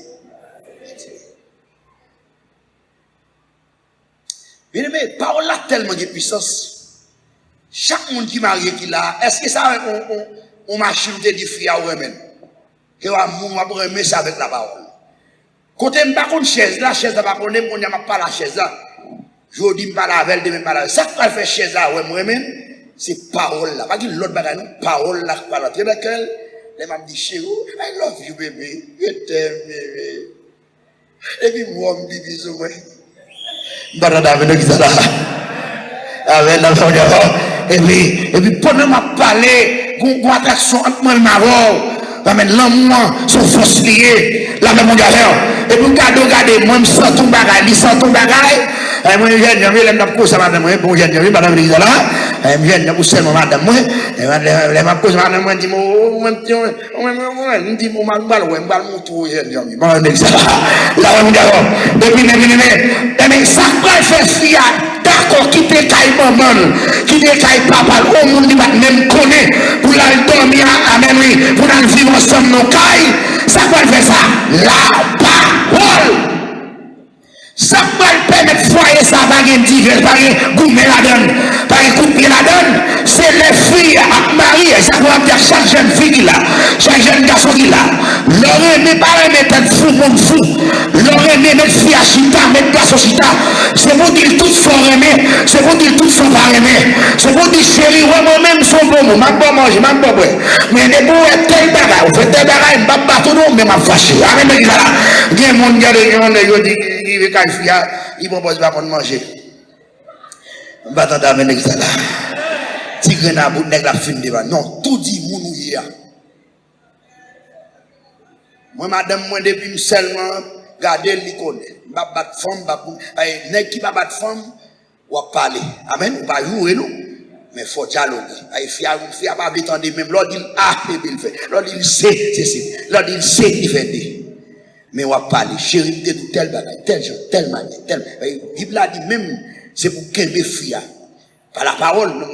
Bien aimé, parole a tellement de puissance. Chaque monde qui marie qui là, est-ce que ça on machine de diffia ou même que on va remettre ça avec la parole. Côté me pas contre chaise là pas connaît on y a pas la chaise là. Je dis pas la avec demain pas la. Ça va faire chaise là ouais moi même c'est parole là. Pas que l'autre bagaille non, parole là pas la. Très laquelle les m'a dit chérie, I love you baby. Je t'aime bébé. Et puis moi me dit bisous ouais. Barada avec ça là. Avec la famille. Et puis pendant m'a parler gon attraction entre moi et ma voix l'amour son force liée la même mondiale et puis regarder moi sans ton bagage sans ton bagage moi je viens de me poser madame moi bon je viens de madame Lisa là je viens de pousser madame moi et m'a poser madame moi dit moi dit moi mal ouais mal mon tout je viens de bon Lisa là mondiale et puis mais ça quoi faire fia d'accord qui te caille maman qui te caille papa au monde même connaît pour la dormir à même lui pour la vivre ensemble nos cailles ça va faire ça la parole ça va permettre foyer ça va gagner divers pas gourmet la donne pas couper la donne c'est les filles à marier ça va dire chaque jeune fille qui là chaque jeune garçon qui là leur aimer pas mettre fou monde fou leur aimer mettre fille à chita mettre garçon chita c'est pour dire tout son aimer c'est pour dire tout son pas aimer c'est pour dire chérie moi même son bon m'a pas manger m'a pas boire mais des beaux tel bagarre on fait tel bagarre m'a pas tout non mais m'a fâché amen mais là bien monde garde yo dit il propose pas pour manger battant avec ça là tigre na bout nèg la fin devant non tout dit mounou hier moi madame moi depuis seulement garder li connaît pas battre femme pas nèg qui pas battre femme ou parler amen ou pas jouer non mais faut dialoguer ay fia pas attendre même l'autre dit ah bébé il fait l'autre il sait c'est l'autre il sait il fait mais on va parler chérie de tel bagage tel genre tel manière tel Bible a dit même c'est pour qu'elle me fie par la parole non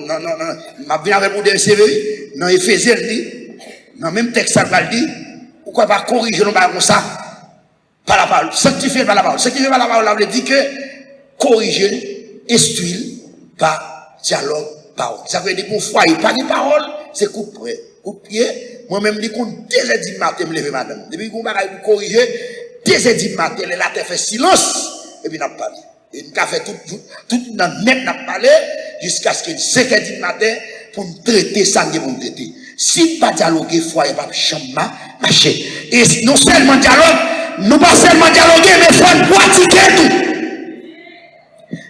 m'a bien avec pour des CV non Éphésiens dit dans même texte ça va dire pourquoi pas corriger nous pas comme ça par la parole sanctifier par la parole sanctifier par la parole ça veut dire que corriger instruire par dialogue parole ça veut dire pour foyer pas de parole c'est coup de pied moi-même, je compte 2h du matin, me lever, madame. Depuis qu'on va corriger, 2h du matin, elle a fait silence, et puis on a parlé. Et on a fait tout dans le net, on a parlé, jusqu'à ce qu'il 5h du matin, pour nous traiter ça, pour nous traiter. Si pas dialoguer, il faut pas chambre, marcher. Et non seulement dialogue, nous pas seulement dialoguer, mais il faut pratiquer tout.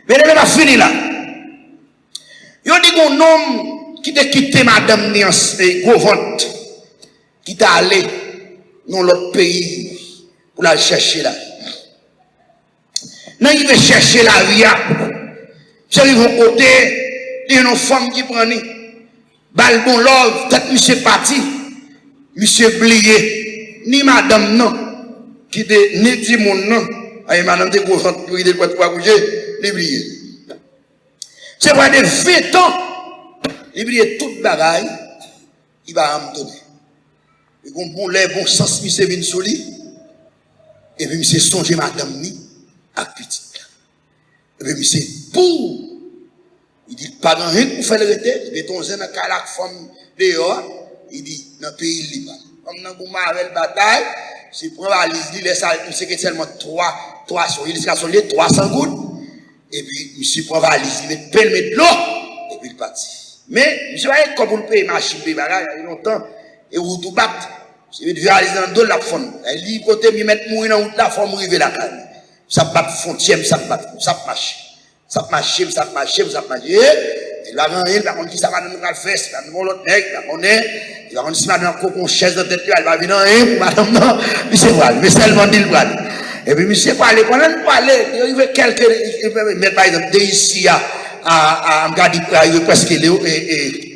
Mais on va finir là. Il dit qu'on homme qui a quitté madame Niance et gros vente. Qui t'a allé dans l'autre pays pour la chercher là. Non, il veut chercher la vie. J'arrive au côté, il y a une femme qui prend bal bon love, peut-être monsieur parti, monsieur blié, ni madame non, qui te ni dit mon non, et madame te courante pour il pas bouger, ni blié. C'est vrai des 20 ans, Il brille toute bagaille, il va me donner. Et bon, les bons sens, il s'est venu sur lui. Et puis, il s'est songé madame ni, à petite. Et puis, il s'est pour. Il dit, pas grand rien pour faire le reté. Il dit, ton zène, quand la femme dehors, il dit, dans le pays libre. Comme dans le bataille, c'est pour la valise, il laisse c'est que seulement 300 gouttes. Et puis, il prend la valise, il met de l'eau, et puis il partit. Mais, je vais comme vous le payez, machine, il y a longtemps, et vous tout battre. Je vais réaliser dans le dos de la femme. Il dit, côté, il met mourir dans la femme, il la calme. Ça bat frontière, ça bat, ça marche. Ça marche. Il va gagner, il va dire qui ça va nous faire, il va nous l'autre nègre, il va dire si madame a chaise dans tête, elle va venir pour madame, non, monsieur Wall, mais seulement dit le Wall. Et puis monsieur Wall, pendant qu'il parlait, il veut quelques, mais par exemple, d'ici à Mgadi, il veut presque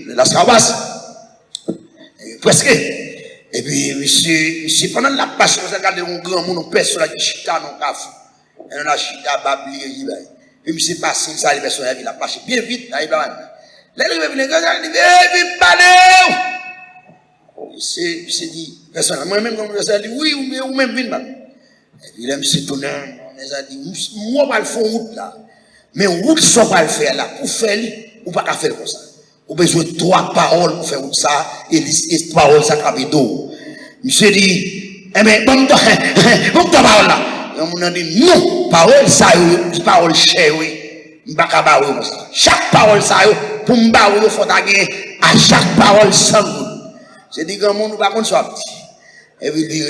la Scabas, presque. Et puis monsieur, pendant la passe, vous regardez un grand monde, on pèse sur la chita, non, café, et on a chita, babli, et puis, monsieur passé, ça, les personnes, il a passé bien vite, là, il va venir. Là, il va venir, il dit, parlez! Il dit, personne, moi-même, comme ça, dit, oui, ou même, vite, et puis, là, monsieur tourné, on a dit, moi, je vais le faire route, là. Mais route, ça, va le faire, là, pour faire, ou pas faire comme ça. Ou besoin de 3 paroles pour faire ça, et 3 paroles, ça, d'eau. Monsieur dit, eh bien, bon, ta parole, là. On a dit non, parole ça, parole chère, oui. Chaque parole ça, pour m'baouer, il faut gagner à chaque parole 100 gouttes. C'est dit que mon nous va qu'on soit petit. Et puis, il dit,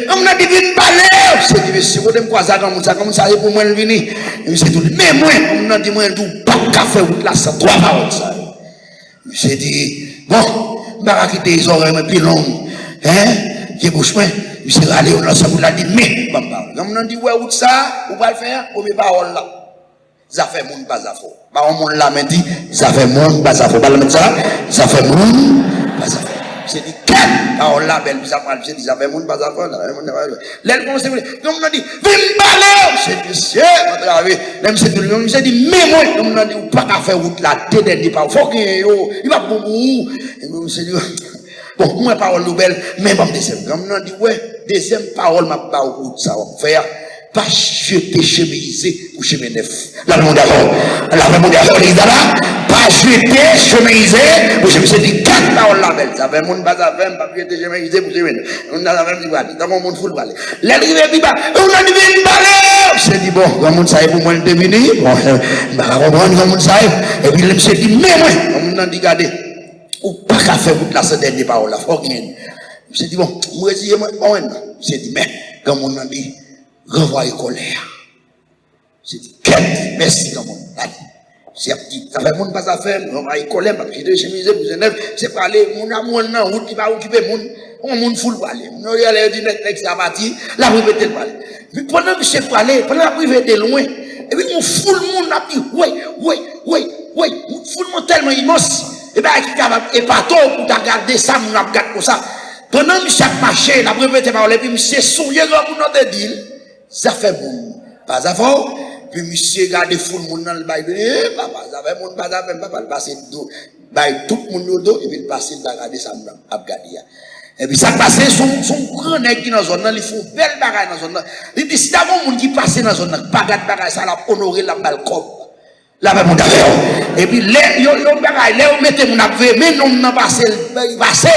on a dit, viens parler. C'est dit, si vous me croisez comme ça, pour moi, venir. Mais moi, on a dit, moi, je pas café ou là, ça, 3 paroles ça. C'est dit, bon, je vais quitter les oreilles, mais puis long. Hein, qui est bouche, je suis allé, on a ça, vous l'a dit, mais, on a dit, ouais, où ça, vous va le faire, ou mes paroles là. Ça fait mon pas à faux. Bah, on l'a dit, ça fait mon pas à faux. Ça fait mon pas à faux. C'est dit, quelle parole là, belle, ça fait mon pas à faux. L'aile, on a dit, viens parler. C'est dit, c'est dit, mais moi, on a dit, pas qu'à faire route là, t'es dernier pas. Faut qu'il il va pour vous. Et moi, c'est dit, bon, moi, parole nouvelle, mais bon, deuxième. Comme on a dit, ouais, deuxième parole, ma parole, ça va faire. Pas jeter chemiser pour chemin neuf. La même d'accord. Les gars là, pas jeter chemiser pour chemin. C'est dit 4 paroles la belle. Ça fait mon bas à faire, pas jeter chemiser pour chemin. On a la même dit, dans mon monde full balai. L'arrivée biba, on a dit une balai. C'est dit bon, comme on sait pour moi le deviner. Bon, bah comprendre comme on sait. Et puis il s'est dit mais moi, on a dit regardez, ou pas qu'à faire pour la dernière parole là. Faut rien. Il s'est dit bon, moi dis moi, c'est dit mais comme on a dit renvoyer colère. C'est dit, quête, merci, comme on a dit. C'est petit, ça fait mon pas à faire, renvoyer colère, parce que j'ai chemisé pour Genève, c'est pas aller, mon amour, non, route qui va occuper mon foule pour aller. On y allait dire, ça va dire, la répéter le parler. Mais pendant que je parler, pendant la privé de loin, et puis mon foule, mon a dit, oui, mon foule, tellement immense, et bien, qui est capable, et pas tôt, pour regarder ça, mon a regardé comme ça. Pendant que chaque marché, la privé parler, puis monsieur, souillé, comme on a dit, ça fait bon. Pas avant. Puis monsieur garde foule moun dans le bail. Papa, ça fait mon pas avant. Papa, il passe tout le monde au dos. Et puis il passe, il va regarder ça, il va regarder. Et puis ça passe, son grand nègre qui dans la zone, il faut belle bagaille dans la zone. Il dit, si d'abord moun qui passe dans la zone, pas garde bagaille, ça l'a honoré la balcon. Là, même mon affaire. Et puis, les bagaille, les mettez mon affaire, mais non, non, passe, il passe,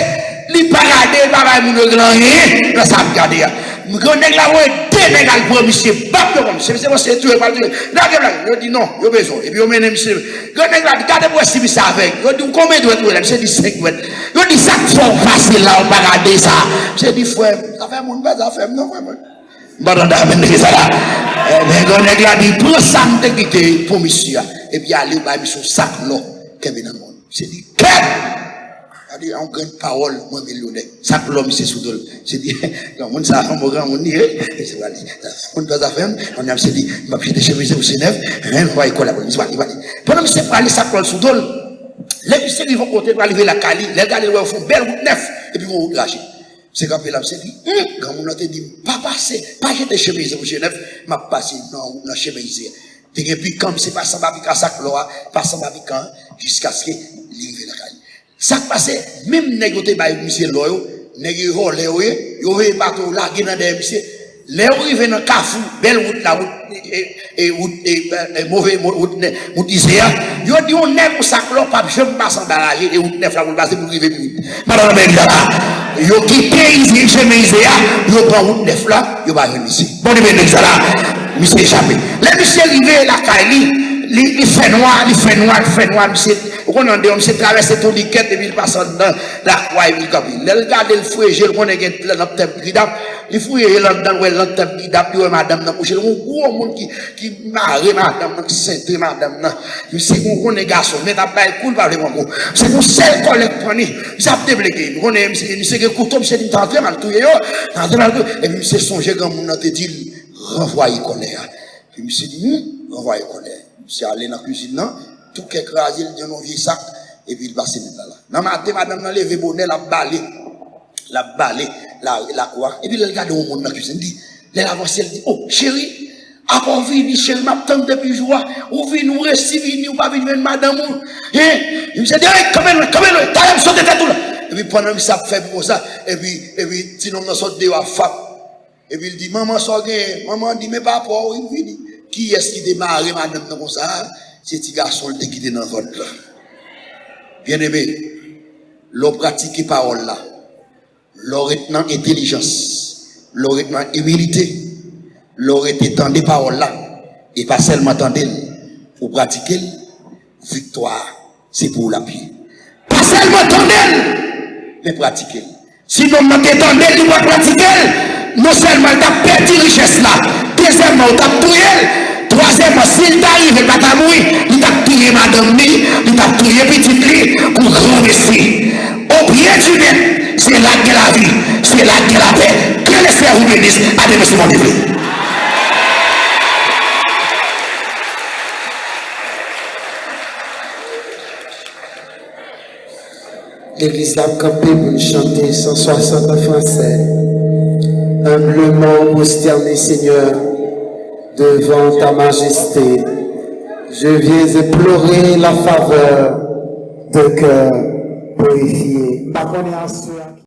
il pas garder bagaille, moun grand, là, ça va regarder. Je connais là où deux nègres pour monsieur, c'est tout, là, je dis non, il a besoin. Et puis, on mène monsieur, je connais là, regardez moi si ça avec. Je dis combien de doigts, je dis 5 doigts. Je dis ça, faut facile là, on va regarder ça. Je dis frère, ça fait mon bas, ça fait non, vraiment. Bon, on a amené ça là. Mais je connais là, il prend ça pour monsieur. Et puis, allez, il son sac là, qui vient dans le monde. Je dis, quel? Il a une parole, moi, millionnaire. Ça, l'homme, c'est sous d'ol. J'ai dit, on ça, on va on dit, c'est pas dit. On doit faire, on a dit, ma fille de chemise au Sénève, on va y coller. Pendant que c'est pas aller ça, sous d'ol, les pistes, ils vont côté pour arriver la Cali, les gars, ils vont faire belle route neuf, et puis ils vont lâcher. C'est quand là, c'est dit, quand on a dit, pas passer, pas jeter chemise au Genève, m'a passé dans la chemise. Et puis, comme c'est pas sans babican, ça cloa, pas sans babican, jusqu'à ce qu'il arrive la caille. Ça passe, même négocier par monsieur Loyo, négocier Léo, yo veut pas tout larguer dans des monsieur. Léo arrive dans Carrefour, belle route, la route, et mauvais route Isaiah. Yo dit, on n'est pour ça cloa, pas jamais passer dans la et route neuf, la route passer pour arriver plus vite. Madame là, yo quitté Isaiah, yo prend route neuf là, yo va venir ici. Bon, là. Monsieur échappé. Les monsieur arrivé la caille, il fait noir, monsieur. On a dit, monsieur traverse tout liquette et puis il passe dans la croix et puis il capille. Il regarde le fouet, il connaît le temple guidap. Il fouille là-dedans, le temple guidap, il y a madame dans coucher. Un gros monde qui marre madame, qui sainte madame. Monsieur, on connaît garçon, mais t'as pas le coup, pas vraiment. C'est mon seul collègue prenez. Ça a débloqué. On connaît, monsieur, qui couteau, monsieur, il t'entraîne mal tout, et puis monsieur, songez comme on a dit, renvoyer colère. Puis monsieur dit, renvoyer colère. Monsieur allé dans la cuisine, tout écrasé dans un vieux sac, et puis il passe là. Dans ma matin, madame a levé bonnet, la balé, la quoi. Et puis il regarde au monde dans la cuisine, dit, elle avance, elle dit, oh chérie, après venir, chérie, m'attend depuis jour, ou venir nous recevoir, ou pas venir madame. Il me dit, quand même, t'as même sauté tout là. Et puis pendant que ça fait pour ça, et puis sinon on sort de la femme. Et puis il dit, maman sort bien, maman dit, mais papa, il dit, qui est-ce qui démarre, madame, comme ça? C'est petit garçon qui était dans votre là. Bien aimé, l'on pratique parole là, l'on retenant intelligence, l'on retenant humilité, l'on retenant des paroles là, et pas seulement entendre, pour pratiquer, victoire, c'est pour la vie. Pas seulement entendre, mais pratiquer. Sinon, on t'entendre, tu vas pratiquer, non seulement tu as perdu richesse là, deuxièmement, tu as tué. Troisièmement, s'il t'arrive pas ta mouille, il t'a tué madame ni, il t'a tué petite li, pour grand messie. Au pied du maître, c'est là que la vie, c'est là que la paix. Que le Seigneur vous bénisse. À demain, c'est mon livre. L'église a campé pour chanter 160 en français. Humblement prosterné, Seigneur, devant ta majesté, je viens implorer la faveur de cœur purifié.